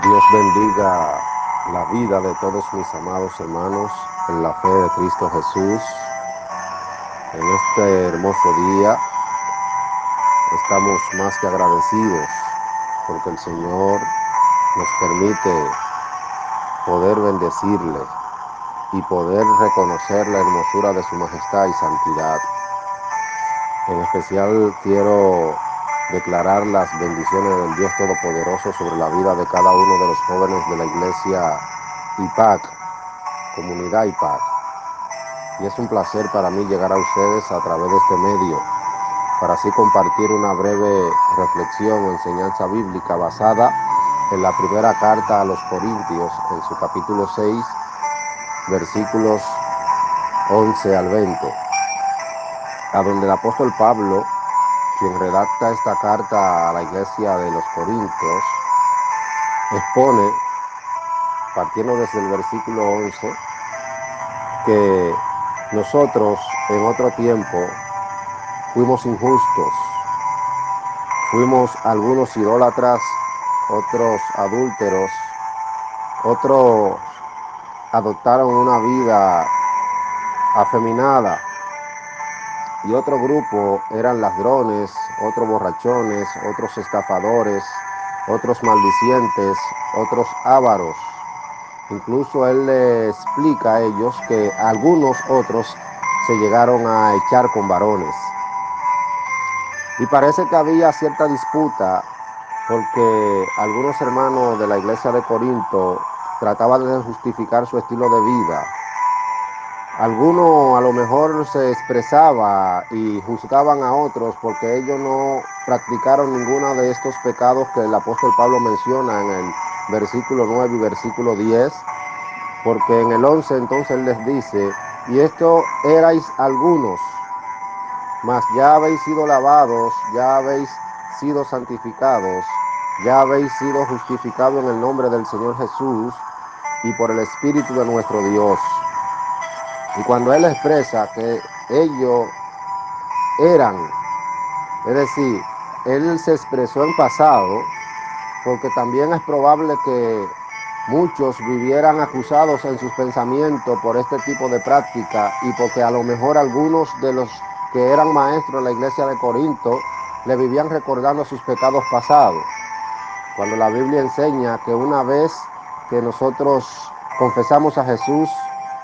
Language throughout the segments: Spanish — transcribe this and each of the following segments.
Dios bendiga la vida de todos mis amados hermanos en la fe de Cristo Jesús. En este hermoso día estamos más que agradecidos porque el Señor nos permite poder bendecirle y poder reconocer la hermosura de su majestad y santidad. En especial quiero declarar las bendiciones del Dios Todopoderoso sobre la vida de cada uno de los jóvenes de la iglesia IPAC, Comunidad IPAC. Y es un placer para mí llegar a ustedes a través de este medio, para así compartir una breve reflexión o enseñanza bíblica basada en la primera carta a los Corintios, en su capítulo 6, versículos 11 al 20, a donde el apóstol Pablo, quien redacta esta carta a la iglesia de los Corintios, expone, partiendo desde el versículo 11, que nosotros en otro tiempo fuimos injustos, fuimos algunos idólatras, otros adúlteros, otros adoptaron una vida afeminada y otro grupo eran ladrones, otros borrachones, otros estafadores, otros maldicientes, otros ávaros. Incluso él le explica a ellos que algunos otros se llegaron a echar con varones. Y parece que había cierta disputa porque algunos hermanos de la iglesia de Corinto trataban de justificar su estilo de vida. Algunos a lo mejor se expresaba y juzgaban a otros porque ellos no practicaron ninguno de estos pecados que el apóstol Pablo menciona en el versículo 9 y versículo 10, porque en el 11 entonces él les dice: y esto erais algunos, mas ya habéis sido lavados, ya habéis sido santificados, ya habéis sido justificados en el nombre del Señor Jesús y por el Espíritu de nuestro Dios. Y cuando él expresa que ellos eran, es decir, él se expresó en pasado, porque también es probable que muchos vivieran acusados en sus pensamientos por este tipo de práctica y porque a lo mejor algunos de los que eran maestros en la iglesia de Corinto le vivían recordando sus pecados pasados. Cuando la Biblia enseña que una vez que nosotros confesamos a Jesús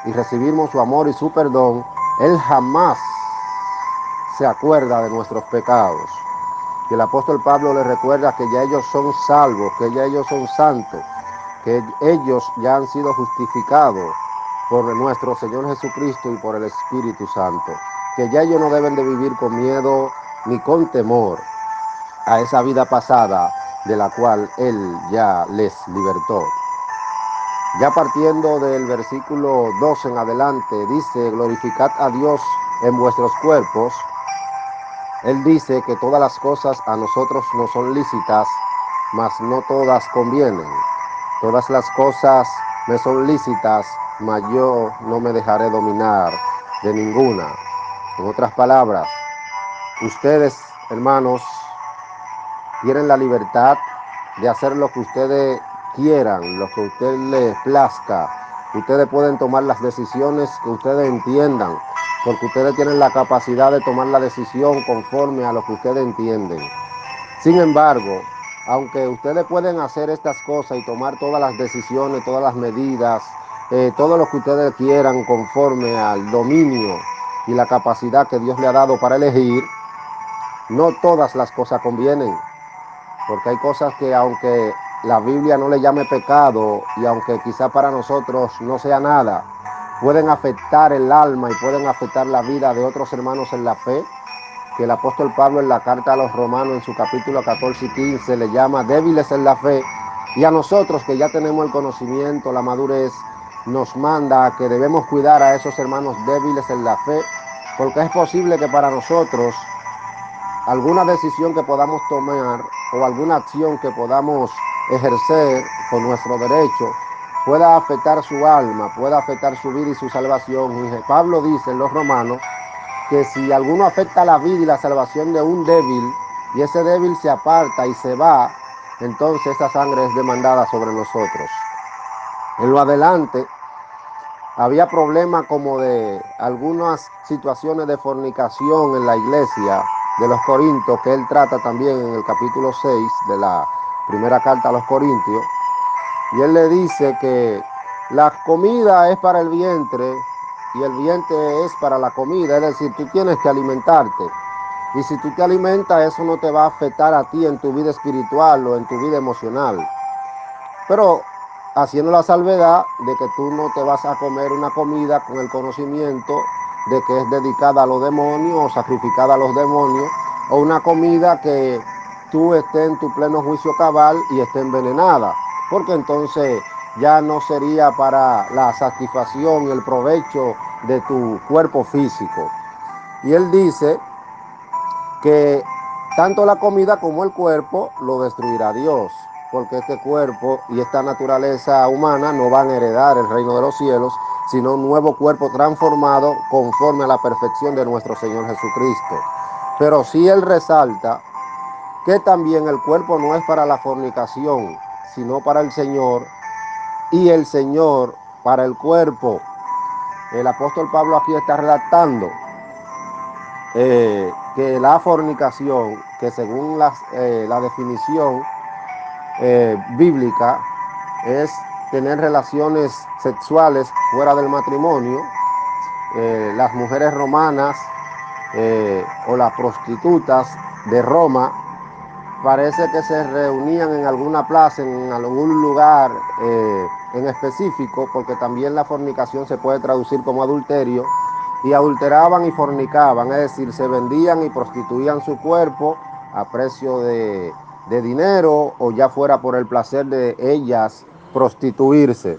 y recibimos su amor y su perdón, Él jamás se acuerda de nuestros pecados. Y el apóstol Pablo les recuerda que ya ellos son salvos, que ya ellos son santos, que ellos ya han sido justificados por nuestro Señor Jesucristo y por el Espíritu Santo, que ya ellos no deben de vivir con miedo ni con temor a esa vida pasada de la cual Él ya les libertó. Ya partiendo del versículo 2 en adelante, dice: glorificad a Dios en vuestros cuerpos. Él dice que todas las cosas a nosotros no son lícitas, mas no todas convienen. Todas las cosas me son lícitas, mas yo no me dejaré dominar de ninguna. En otras palabras, ustedes, hermanos, tienen la libertad de hacer lo que ustedes quieran, lo que a ustedes les plazca. Ustedes pueden tomar las decisiones que ustedes entiendan, porque ustedes tienen la capacidad de tomar la decisión conforme a lo que ustedes entienden. Sin embargo, aunque ustedes pueden hacer estas cosas y tomar todas las decisiones, todas las medidas, todo lo que ustedes quieran conforme al dominio y la capacidad que Dios le ha dado para elegir, no todas las cosas convienen. Porque hay cosas que, aunque la Biblia no le llame pecado y aunque quizá para nosotros no sea nada, pueden afectar el alma y pueden afectar la vida de otros hermanos en la fe, que el apóstol Pablo en la carta a los Romanos en su capítulo 14 y 15 le llama débiles en la fe, y a nosotros que ya tenemos el conocimiento, la madurez, nos manda a que debemos cuidar a esos hermanos débiles en la fe, porque es posible que para nosotros alguna decisión que podamos tomar o alguna acción que podamos ejercer con nuestro derecho pueda afectar su alma, pueda afectar su vida y su salvación. Y Pablo dice en los Romanos que si alguno afecta la vida y la salvación de un débil, y ese débil se aparta y se va, entonces esa sangre es demandada sobre nosotros. En lo adelante, había problemas como de algunas situaciones de fornicación en la iglesia de los Corintios, que él trata también en el capítulo 6 de la primera carta a los Corintios. Y él le dice que la comida es para el vientre y el vientre es para la comida, es decir, tú tienes que alimentarte. Y si tú te alimentas, eso no te va a afectar a ti en tu vida espiritual o en tu vida emocional. Pero haciendo la salvedad de que tú no te vas a comer una comida con el conocimiento de que es dedicada a los demonios o sacrificada a los demonios, o una comida que tú estés en tu pleno juicio cabal y esté envenenada, porque entonces ya no sería para la satisfacción y el provecho de tu cuerpo físico. Y él dice que tanto la comida como el cuerpo lo destruirá Dios, porque este cuerpo y esta naturaleza humana no van a heredar el reino de los cielos, sino un nuevo cuerpo transformado conforme a la perfección de nuestro Señor Jesucristo. Pero sí él resalta que también el cuerpo no es para la fornicación, sino para el Señor, y el Señor para el cuerpo. El apóstol Pablo aquí está redactando que la fornicación, que según la definición bíblica, es tener relaciones sexuales fuera del matrimonio. Las mujeres romanas o las prostitutas de Roma parece que se reunían en alguna plaza, en algún lugar en específico, porque también la fornicación se puede traducir como adulterio, y adulteraban y fornicaban, es decir, se vendían y prostituían su cuerpo a precio de dinero, o ya fuera por el placer de ellas prostituirse.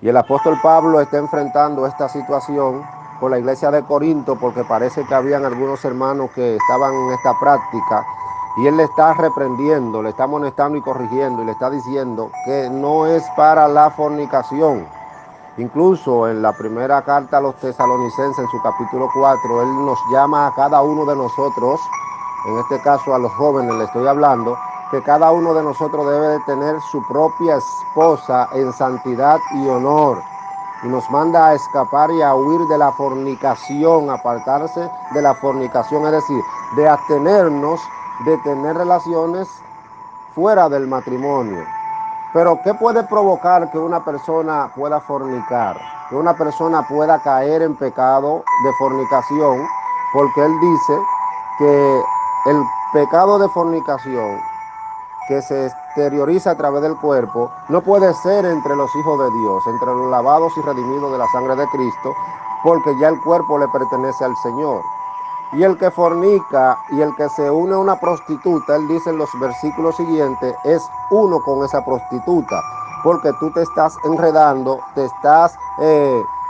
Y el apóstol Pablo está enfrentando esta situación con la iglesia de Corinto, porque parece que habían algunos hermanos que estaban en esta práctica, y él le está reprendiendo, le está amonestando y corrigiendo, y le está diciendo que no es para la fornicación. Incluso en la primera carta a los tesalonicenses, en su capítulo 4, él nos llama a cada uno de nosotros, en este caso a los jóvenes le estoy hablando, que cada uno de nosotros debe de tener su propia esposa en santidad y honor. Y nos manda a escapar y a huir de la fornicación, apartarse de la fornicación, es decir, de abstenernos de tener relaciones fuera del matrimonio. Pero ¿qué puede provocar que una persona pueda fornicar? Que una persona pueda caer en pecado de fornicación, porque él dice que el pecado de fornicación que se exterioriza a través del cuerpo no puede ser entre los hijos de Dios, entre los lavados y redimidos de la sangre de Cristo, porque ya el cuerpo le pertenece al Señor. Y el que fornica y el que se une a una prostituta, él dice en los versículos siguientes, es uno con esa prostituta, porque tú te estás enredando, te estás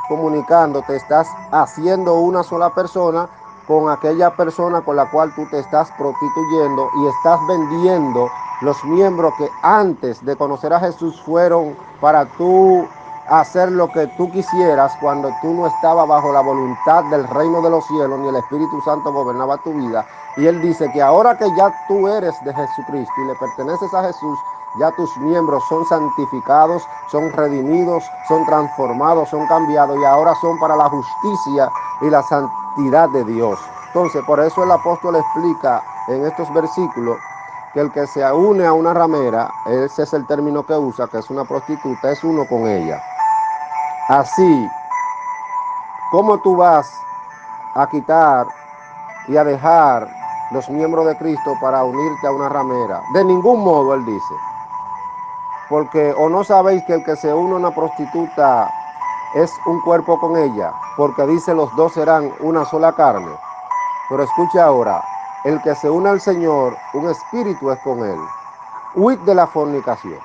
comunicando, te estás haciendo una sola persona con aquella persona con la cual tú te estás prostituyendo, y estás vendiendo los miembros que antes de conocer a Jesús fueron para tú hacer lo que tú quisieras, cuando tú no estabas bajo la voluntad del reino de los cielos, ni el Espíritu Santo gobernaba tu vida. Y él dice que ahora que ya tú eres de Jesucristo y le perteneces a Jesús, ya tus miembros son santificados, son redimidos, son transformados, son cambiados, y ahora son para la justicia y la santidad de Dios. Entonces, por eso el apóstol explica en estos versículos que el que se une a una ramera, ese es el término que usa, que es una prostituta, es uno con ella. Así, ¿cómo tú vas a quitar y a dejar los miembros de Cristo para unirte a una ramera? De ningún modo, él dice. Porque o no sabéis que el que se une a una prostituta es un cuerpo con ella, porque dice los dos serán una sola carne. Pero escucha ahora, el que se une al Señor, un espíritu es con él. Huid de la fornicación.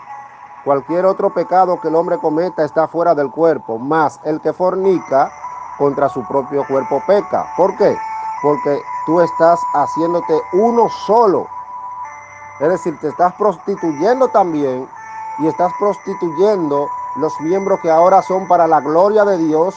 Cualquier otro pecado que el hombre cometa está fuera del cuerpo, mas el que fornica contra su propio cuerpo peca. ¿Por qué? Porque tú estás haciéndote uno solo. Es decir, te estás prostituyendo también, y estás prostituyendo los miembros que ahora son para la gloria de Dios,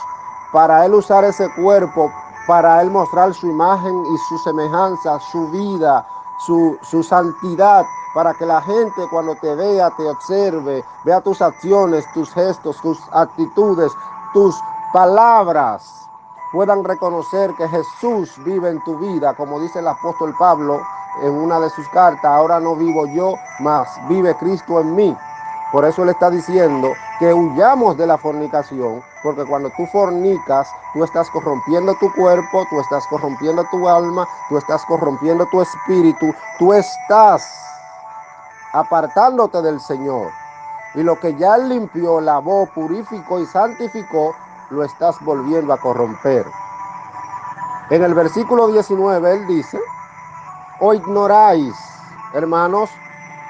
para él usar ese cuerpo, para él mostrar su imagen y su semejanza, su vida, su santidad, para que la gente cuando te vea, te observe, vea tus acciones, tus gestos, tus actitudes, tus palabras, puedan reconocer que Jesús vive en tu vida, como dice el apóstol Pablo en una de sus cartas: ahora no vivo yo, mas vive Cristo en mí. Por eso él está diciendo que huyamos de la fornicación, porque cuando tú fornicas, tú estás corrompiendo tu cuerpo, tú estás corrompiendo tu alma, tú estás corrompiendo tu espíritu, tú estás apartándote del Señor. Y lo que ya él limpió, lavó, purificó y santificó, lo estás volviendo a corromper. En el versículo 19 él dice: ¿o ignoráis, hermanos,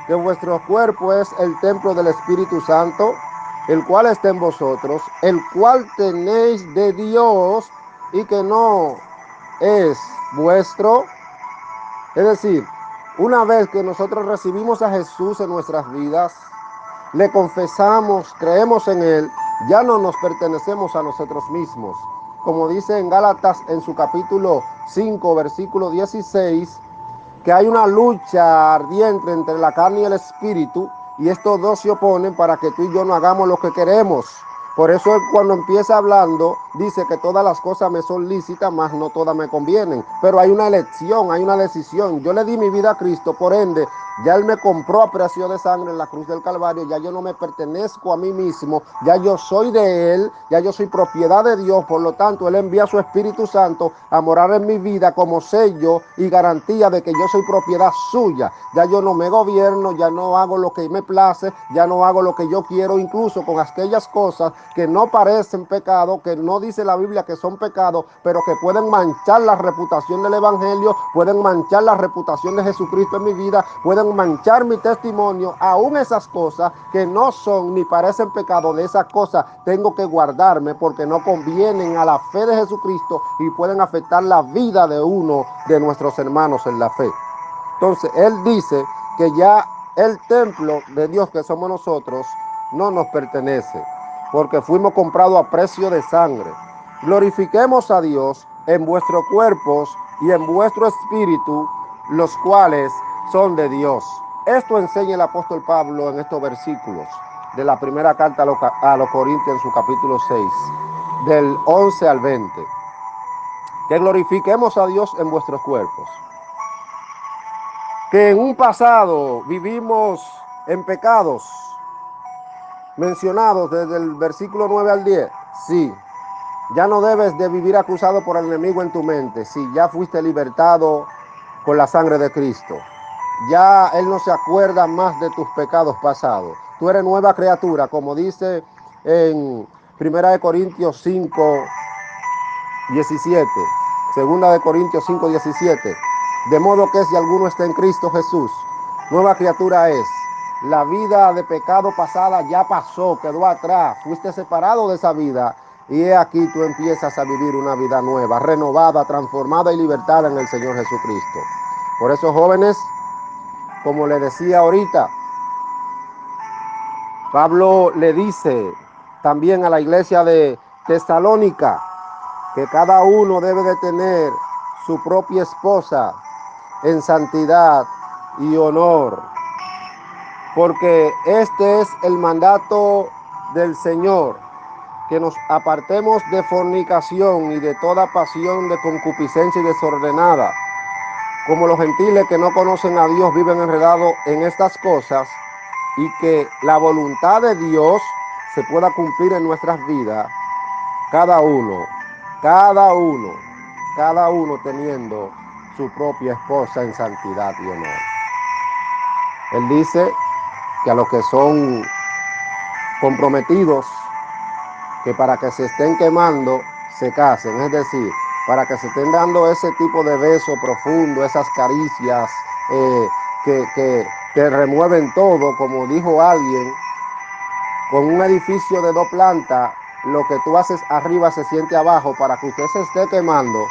que vuestro cuerpo es el templo del Espíritu Santo, el cual está en vosotros, el cual tenéis de Dios, y que no es vuestro? Es decir, una vez que nosotros recibimos a Jesús en nuestras vidas, le confesamos, creemos en Él, ya no nos pertenecemos a nosotros mismos. Como dice en Gálatas en su capítulo 5, versículo 16, que hay una lucha ardiente entre la carne y el espíritu, y estos dos se oponen para que tú y yo no hagamos lo que queremos. Por eso él, cuando empieza hablando, dice que todas las cosas me son lícitas, mas no todas me convienen. Pero hay una elección, hay una decisión. Yo le di mi vida a Cristo, por ende, ya él me compró a precio de sangre en la cruz del Calvario. Ya yo no me pertenezco a mí mismo, ya yo soy de él, ya yo soy propiedad de Dios. Por lo tanto, él envía a su Espíritu Santo a morar en mi vida como sello y garantía de que yo soy propiedad suya. Ya yo no me gobierno, ya no hago lo que me place, ya no hago lo que yo quiero, incluso con aquellas cosas que no parecen pecado, que no dice la Biblia que son pecados, pero que pueden manchar la reputación del Evangelio, pueden manchar la reputación de Jesucristo en mi vida, pueden manchar mi testimonio. Aún esas cosas que no son ni parecen pecado, de esas cosas tengo que guardarme, porque no convienen a la fe de Jesucristo y pueden afectar la vida de uno de nuestros hermanos en la fe. Entonces él dice que ya el templo de Dios que somos nosotros no nos pertenece, porque fuimos comprados a precio de sangre. Glorifiquemos a Dios en vuestros cuerpos y en vuestro espíritu, los cuales son de Dios. Esto enseña el apóstol Pablo en estos versículos de la primera carta a los Corintios, en su capítulo 6, del 11 al 20. Que glorifiquemos a Dios en vuestros cuerpos. Que en un pasado vivimos en pecados mencionados desde el versículo 9 al 10. Sí, ya no debes de vivir acusado por el enemigo en tu mente. Sí, ya fuiste libertado con la sangre de Cristo. Ya Él no se acuerda más de tus pecados pasados. Tú eres nueva criatura, como dice en 1 Corintios 5, 17. 2 Corintios 5, 17. De modo que si alguno está en Cristo Jesús, nueva criatura es. La vida de pecado pasada ya pasó, quedó atrás. Fuiste separado de esa vida. Y he aquí tú empiezas a vivir una vida nueva, renovada, transformada y libertada en el Señor Jesucristo. Por eso, jóvenes, como le decía ahorita, Pablo le dice también a la iglesia de Tesalónica que cada uno debe de tener su propia esposa en santidad y honor, porque este es el mandato del Señor, que nos apartemos de fornicación y de toda pasión de concupiscencia y desordenada, como los gentiles que no conocen a Dios viven enredados en estas cosas, y que la voluntad de Dios se pueda cumplir en nuestras vidas, cada uno, cada uno, cada uno teniendo su propia esposa en santidad y honor. Él dice que a los que son comprometidos, que para que se estén quemando, se casen, es decir, para que se estén dando ese tipo de beso profundo, esas caricias que remueven todo, como dijo alguien, con un edificio de 2 plantas, lo que tú haces arriba se siente abajo. Para que usted se esté quemando,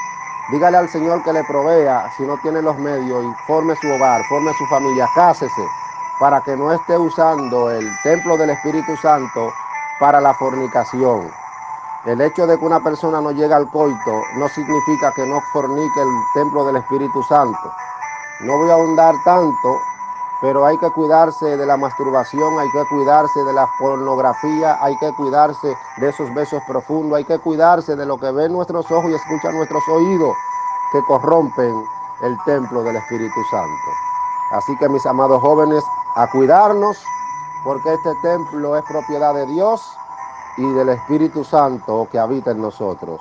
dígale al Señor que le provea, si no tiene los medios, y forme su hogar, forme su familia, cásese, para que no esté usando el templo del Espíritu Santo para la fornicación. El hecho de que una persona no llegue al coito no significa que no fornique el templo del Espíritu Santo. No voy a ahondar tanto, pero hay que cuidarse de la masturbación, hay que cuidarse de la pornografía, hay que cuidarse de esos besos profundos, hay que cuidarse de lo que ven nuestros ojos y escuchan nuestros oídos, que corrompen el templo del Espíritu Santo. Así que, mis amados jóvenes, a cuidarnos, porque este templo es propiedad de Dios y del Espíritu Santo que habita en nosotros.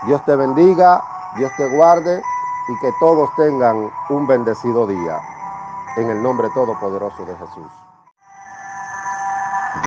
Dios te bendiga, Dios te guarde y que todos tengan un bendecido día. En el nombre todopoderoso de Jesús.